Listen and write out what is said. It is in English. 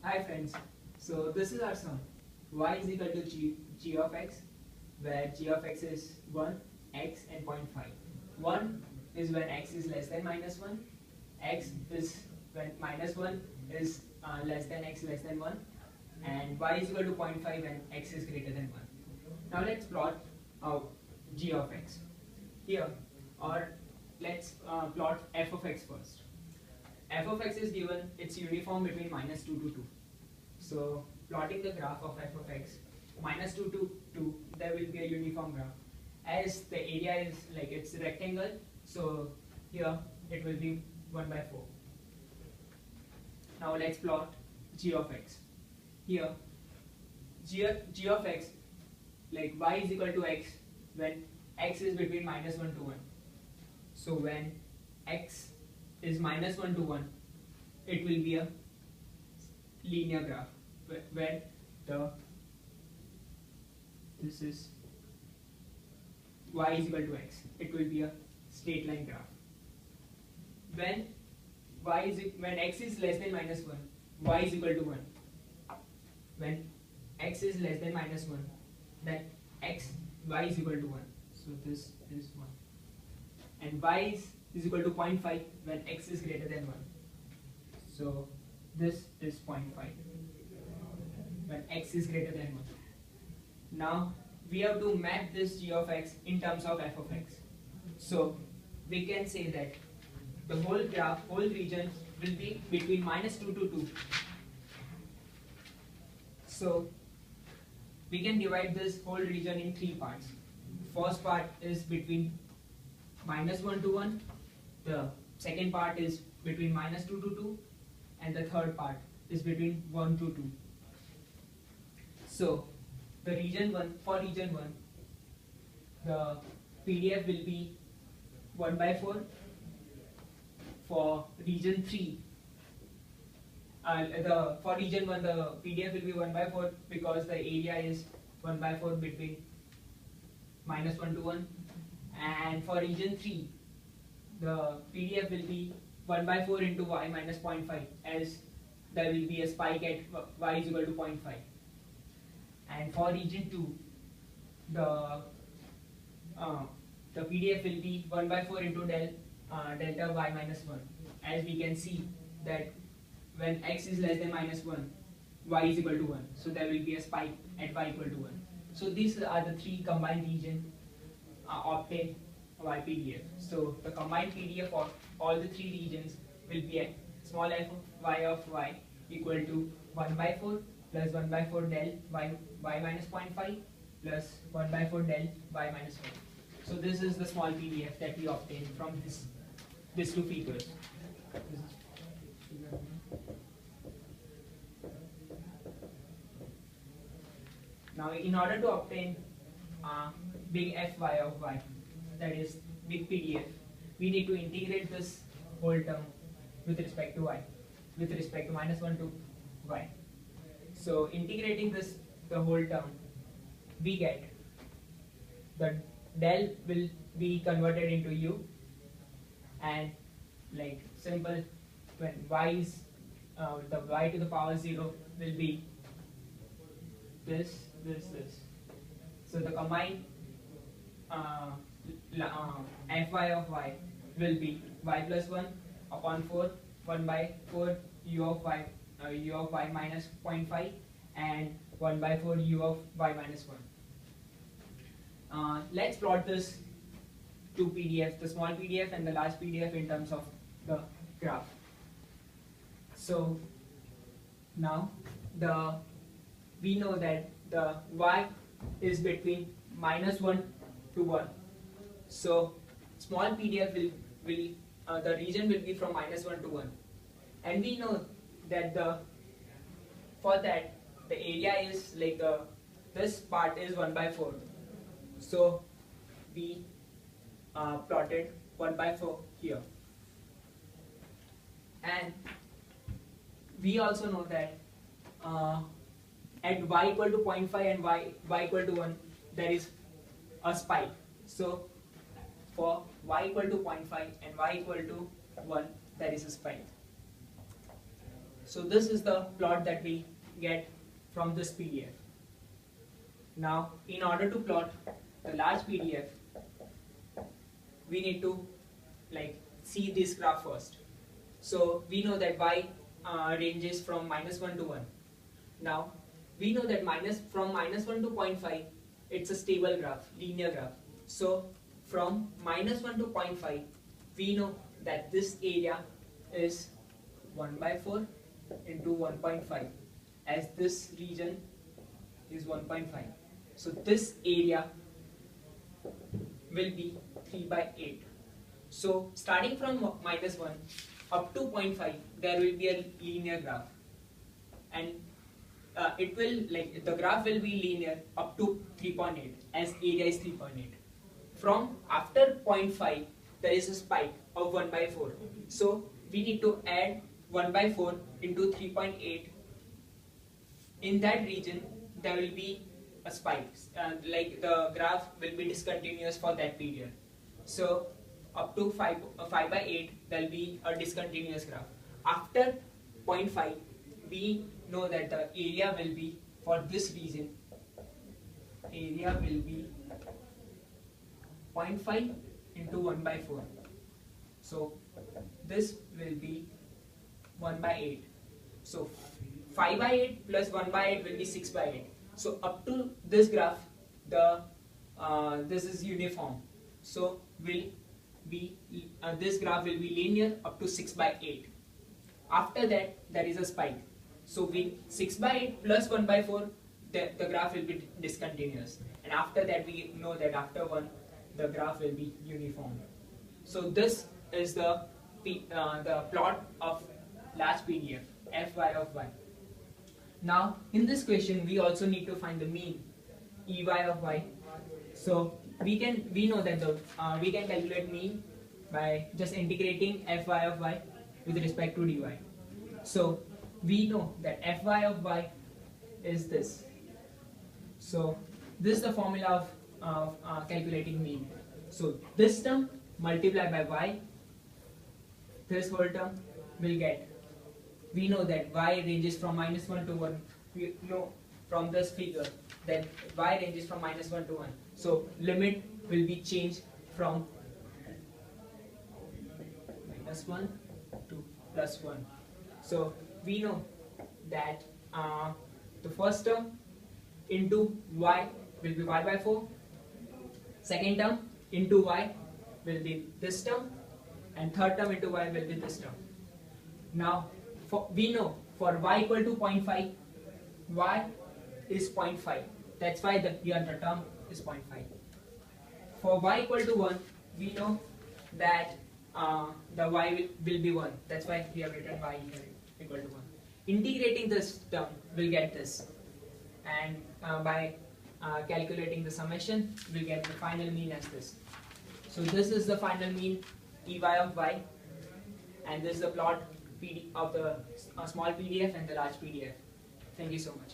Hi friends, so this is our sum y is equal to g of x, where g of x is 1, x and 0.5. 1 is when x is less than minus 1, x is when minus 1 is less than x less than 1, and y is equal to 0.5 when x is greater than 1. Now let's plot g of x here, or let's plot f of x first. F of x is given, it's uniform between minus 2 to 2. So plotting the graph of f of x, minus 2 to 2, there will be a uniform graph. As the area is like it's a rectangle, so here it will be 1 by 4. Now let's plot g of x. Here g of x, like y is equal to x when x is between minus 1 to 1. So when x is minus 1 to 1, it will be a linear graph where this is y is equal to x. It will be a straight line graph. When x is less than minus 1, y is equal to 1. When x is less than minus 1, then y is equal to 1. So this is 1. And y is equal to 0.5 when x is greater than 1. So this is 0.5 when x is greater than 1. Now we have to map this g of x in terms of f of x. So we can say that the whole region will be between minus 2 to 2. So we can divide this whole region in 3 parts. First part is between minus 1 to 1, the second part is between minus 2 to 2, and the third part is between 1 to 2. So for region 1, the PDF will be 1 by 4. For region 3, for region 1, the PDF will be 1 by 4 because the area is 1 by 4 between minus 1 to 1. And for region 3, the PDF will be 1 by 4 into y minus 0.5, as there will be a spike at y is equal to 0.5. And for region 2, the PDF will be 1 by 4 into delta y minus 1, as we can see that when x is less than minus 1, y is equal to 1. So there will be a spike at y equal to 1. So these are the 3 combined regions obtained by PDF. So the combined PDF of all the 3 regions will be at small f of y equal to 1 by 4 plus 1 by 4 del y minus 0.5 plus 1 by 4 del y minus 1. So this is the small PDF that we obtained from these 2 figures. Now in order to obtain big fy of y, that is big PDF, we need to integrate this whole term with respect to y, with respect to minus 1 to y. So integrating the whole term, we get the del will be converted into u, and like simple, when y is the y to the power 0 will be this. So the combined fy of y will be y plus 1 upon 4, 1 by 4 u of y minus 0.5 and 1 by 4 u of y minus 1. Let's plot this 2 PDFs, the small PDF and the large PDF, in terms of the graph. So now we know that the y is between minus 1 to 1. So small PDF will the region will be from minus 1 to 1, and we know that for that the area is like this part is 1 by 4. So we plotted 1 by 4 here, and we also know that at y equal to 0.5 and y equal to 1, there is a spike. So for y equal to 0.5 and y equal to 1, there is a spike. So this is the plot that we get from this PDF. Now, in order to plot the large PDF, we need to see this graph first. So we know that y ranges from -1 to 1. Now we know that from -1 to 0.5, it's a stable graph, linear graph. So from -1 to 0.5, we know that this area is 1/4 into 1.5, as this region is 1.5. So this area will be 3/8. So starting from -1 up to 0.5, there will be a linear graph, and the graph will be linear up to 3.8, as area is 3.8. From after 0.5, there is a spike of 1/4. So we need to add 1/4 into 3.8. In that region, there will be a spike, the graph will be discontinuous for that period. So up to 5/8, there will be a discontinuous graph. After 0.5, we know that the area will be, for this region, area will be 0.5 into 1/4. So this will be 1/8. So 5/8 plus 1/8 will be 6/8. So up to this graph, this is uniform. So this graph will be linear up to 6/8. After that, there is a spike. So 6/8 plus 1/4, the graph will be discontinuous. And after that, we know that after 1, the graph will be uniform. So this is the plot of large PDF, Fy of y. Now in this question, we also need to find the mean, Ey of y. So we know that we can calculate mean by just integrating Fy of y with respect to dy. So we know that Fy of y is this. So this is the formula of calculating mean. So this term multiplied by y, this whole term will get. We know that y ranges from -1 to 1. We know from this figure that y ranges from -1 to 1. So limit will be changed from -1 to +1. So we know that the first term into y will be y/4. Second term into y will be this term, and third term into y will be this term. Now we know for y equal to 0.5, y is 0.5. That's why here the term is 0.5. For y equal to 1, we know that the y will be 1. That's why we have written y equal to 1. Integrating this term, we'll get this. And by calculating the summation, we'll get the final mean as this. So this is the final mean, Ey of y. And this is the plot of the small PDF and the large PDF. Thank you so much.